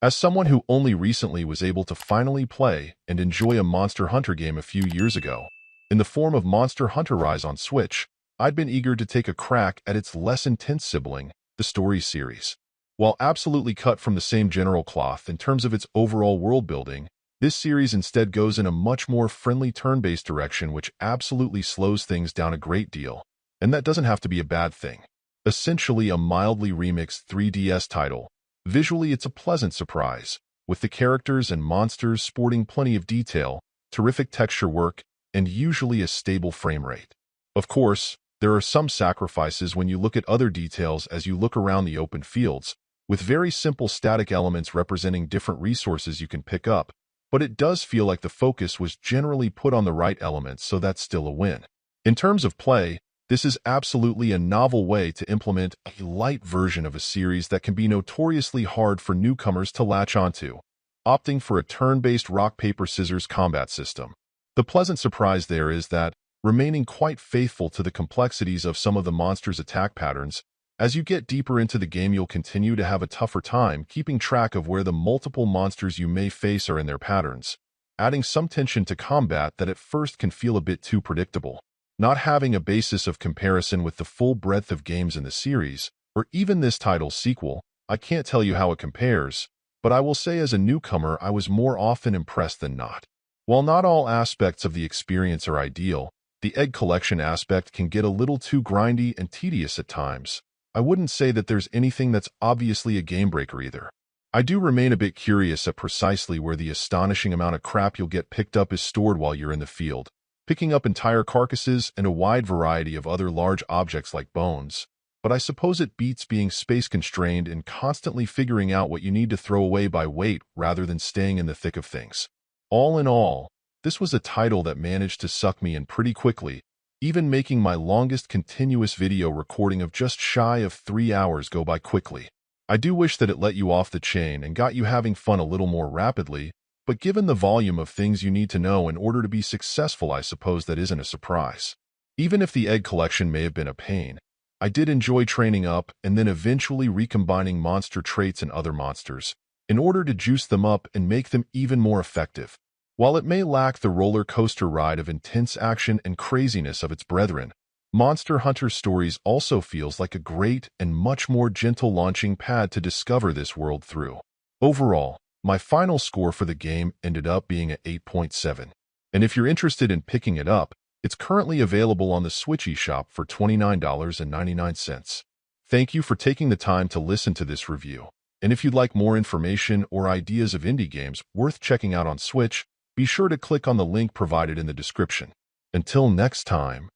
As someone who only recently was able to finally play and enjoy a Monster Hunter game a few years ago, in the form of Monster Hunter Rise on Switch, I'd been eager to take a crack at its less intense sibling, the story series. While absolutely cut from the same general cloth in terms of its overall world building, this series instead goes in a much more friendly turn-based direction which absolutely slows things down a great deal. And that doesn't have to be a bad thing. Essentially a mildly remixed 3DS title. Visually, it's a pleasant surprise, with the characters and monsters sporting plenty of detail, terrific texture work, and usually a stable frame rate. Of course, there are some sacrifices when you look at other details as you look around the open fields, with very simple static elements representing different resources you can pick up, but it does feel like the focus was generally put on the right elements, so that's still a win. In terms of play, this is absolutely a novel way to implement a light version of a series that can be notoriously hard for newcomers to latch onto, opting for a turn-based rock-paper-scissors combat system. The pleasant surprise there is that, remaining quite faithful to the complexities of some of the monsters' attack patterns, as you get deeper into the game you'll continue to have a tougher time keeping track of where the multiple monsters you may face are in their patterns, adding some tension to combat that at first can feel a bit too predictable. Not having a basis of comparison with the full breadth of games in the series, or even this title's sequel, I can't tell you how it compares, but I will say as a newcomer I was more often impressed than not. While not all aspects of the experience are ideal, the egg collection aspect can get a little too grindy and tedious at times. I wouldn't say that there's anything that's obviously a game breaker either. I do remain a bit curious at precisely where the astonishing amount of crap you'll get picked up is stored while you're in the field, picking up entire carcasses and a wide variety of other large objects like bones, but I suppose it beats being space-constrained and constantly figuring out what you need to throw away by weight rather than staying in the thick of things. All in all, this was a title that managed to suck me in pretty quickly, even making my longest continuous video recording of just shy of 3 hours go by quickly. I do wish that it let you off the chain and got you having fun a little more rapidly, but given the volume of things you need to know in order to be successful, I suppose that isn't a surprise. Even if the egg collection may have been a pain, I did enjoy training up and then eventually recombining monster traits and other monsters, in order to juice them up and make them even more effective. While it may lack the roller coaster ride of intense action and craziness of its brethren, Monster Hunter Stories also feels like a great and much more gentle launching pad to discover this world through. Overall, my final score for the game ended up being an 8.7. And if you're interested in picking it up, it's currently available on the Switch eShop for $29.99. Thank you for taking the time to listen to this review. And if you'd like more information or ideas of indie games worth checking out on Switch, be sure to click on the link provided in the description. Until next time.